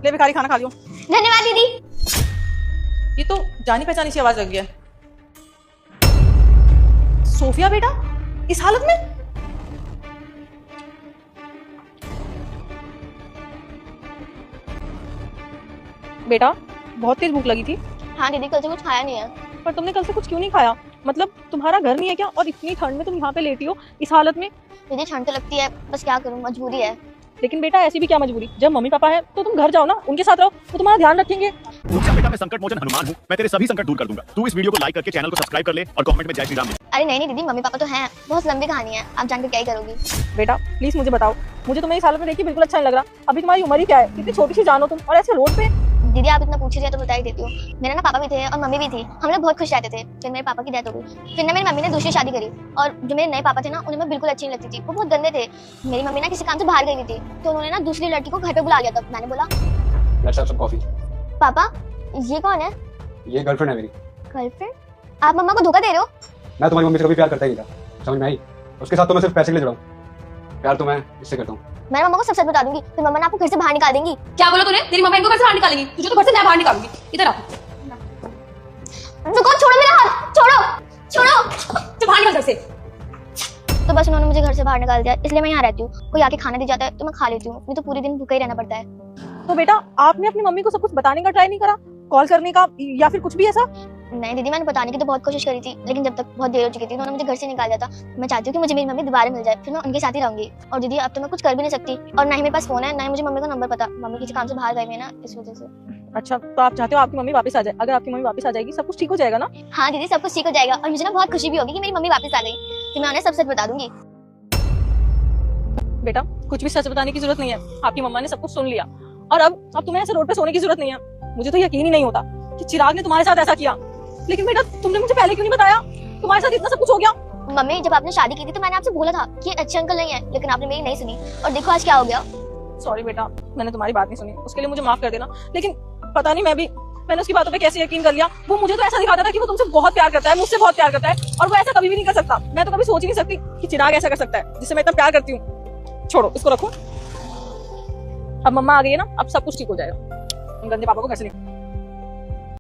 ले भिखारी खाना खा लियो। धन्यवाद दीदी। ये तो जानी पहचानी सी आवाज लग गई है। सोफिया बेटा इस हालत में? बेटा बहुत तेज भूख लगी थी। हाँ दीदी, कल से कुछ खाया नहीं है। पर तुमने कल से कुछ क्यों नहीं खाया? मतलब तुम्हारा घर नहीं है क्या? और इतनी ठंड में तुम यहाँ पे लेटी हो इस हालत में? दीदी ठंड तो लगती है, बस क्या करूँ, मजबूरी है। लेकिन बेटा ऐसी भी क्या मजबूरी? जब मम्मी पापा है तो तुम घर जाओ ना, उनके साथ रहो, वो तुम्हारा ध्यान रखेंगे। बेटा मैं संकट मोचन हनुमान हूँ, मैं तेरे सभी संकट दूर कर दूंगा। तू इस वीडियो को लाइक करके चैनल को सब्सक्राइब कर ले और कमेंट में जय श्री राम लिख। अरे नहीं दीदी, मम्मी पापा तो हैं, बहुत लंबी कहानी है, आप जानकर क्या ही करोगी। बेटा प्लीज मुझे बताओ, मुझे तुम्हें इस हालत में देखिए बिल्कुल अच्छा नहीं लग रहा। अभी तुम्हारी उम्र ही क्या है? इतनी छोटी सी जान हो तुम, और ऐसे रोड पे। दीदी आप इतना पूछ रही है तो बता ही देती हूँ। मेरे ना पापा भी थे और मम्मी भी थी, हम लोग बहुत खुश रहते थे। फिर मेरे पापा की डेथ हो गई। फिर ना मेरी मम्मी ने दूसरी शादी करी, और जो मेरे नए पापा थे ना, उन्हें मैं बिल्कुल अच्छी नहीं लगती थी, वो बहुत गंदे थे। मेरी मम्मी ना किसी काम से बाहर गई थी, तो उन्होंने ना दूसरी लड़की को घर पे बुला लिया था। मैंने बोला लेट्स हैव सम कॉफी। पापा ये कौन है? ये गर्लफ्रेंड है मेरी। गर्लफ्रेंड? आप मम्मा को धोखा दे रहे हो? मैं तुम्हारी मम्मी से कभी प्यार करता ही नहीं था, समझ में आई? उसके साथ तो मैं सिर्फ पैसे के लिए जुड़ा हूँ। प्यार तो मैं इससे करता हूँ। मैं मम्मा को सब सच बता दूंगी, फिर मम्मा ना आपको घर से बाहर निकाल देंगी। क्या बोला तूने? तेरी मम्मा इनको घर से बाहर निकालेंगी, तुझे तो घर से मैं बाहर निकालूंगी। इधर आ। रुको, छोड़ो मेरा हाथ, छोड़ो छोड़ो। तू बाहर निकल घर से। तो बस उन्होंने मुझे घर से बाहर निकाल दिया, इसलिए मैं यहाँ रहती हूँ। कोई आके खाना दे जाता है तो मैं खा लेती हूँ, नहीं तो पूरे दिन भूखा ही रहना पड़ता है। तो बेटा आपने अपनी मम्मी को सब कुछ बताने का ट्राई नहीं करा? कॉल करने का या फिर कुछ भी ऐसा? नहीं दीदी, मैंने बताने की तो बहुत कोशिश करी थी, लेकिन जब तक बहुत देर हो चुकी थी, उन्होंने मुझे घर से निकाल दिया था। मैं चाहती हूँ कि मुझे मेरी मम्मी दोबारा मिल जाए, फिर मैं उनके साथ ही रहूंगी। और दीदी अब तो मैं कुछ कर भी नहीं सकती, और ना ही मेरे पास फोन है, ना ही मुझे मम्मी का नंबर पता। मम्मी किसी काम से बाहर गई है ना, इस वजह से। अच्छा तो आप चाहते हो आपकी मम्मी वापस आ जाए? अगर आपकी मम्मी वापस आ जाएगी सब कुछ ठीक हो जाएगा ना? हाँ दीदी, सब कुछ ठीक हो जाएगा, और मुझे ना बहुत खुशी भी होगी कि मेरी मम्मी वापस आ गई। फिर मैं उन्हें सब सच बता दूंगी। बेटा कुछ भी सच बताने की जरूरत नहीं है, आपकी मम्मा ने सब कुछ सुन लिया। और अब तुम्हें ऐसे रोड पे सोने की जरूरत नहीं है। मुझे तो यकीन ही नहीं होता कि चिराग ने तुम्हारे साथ ऐसा किया। लेकिन बेटा तुमने मुझे पहले क्यों नहीं बताया? तुम्हारे साथ इतना सब कुछ हो गया। मम्मी जब आपने शादी की थी तो मैंने आपसे बोला था कि अच्छे अंकल नहीं है, लेकिन आपने मेरी नहीं सुनी, और देखो आज क्या हो गया। सॉरी बेटा, मैंने तुम्हारी बात नहीं सुनी, उसके लिए मुझे माफ कर देना। लेकिन पता नहीं मैंने उसकी बातों पे कैसे यकीन कर लिया। वो मुझे तो ऐसा दिखाता था कि वो तुमसे बहुत प्यार करता है, मुझसे बहुत प्यार करता है, और वो ऐसा कभी भी नहीं कर सकता। मैं तो कभी सोच ही नहीं सकती कि चिराग ऐसा कर सकता है जिससे मैं इतना प्यार करती हूँ। छोड़ो इसको, रखो। अब मम्मा आ गई है ना, अब सब कुछ ठीक हो जाएगा। उन गंदे पापा को घर से निकालो।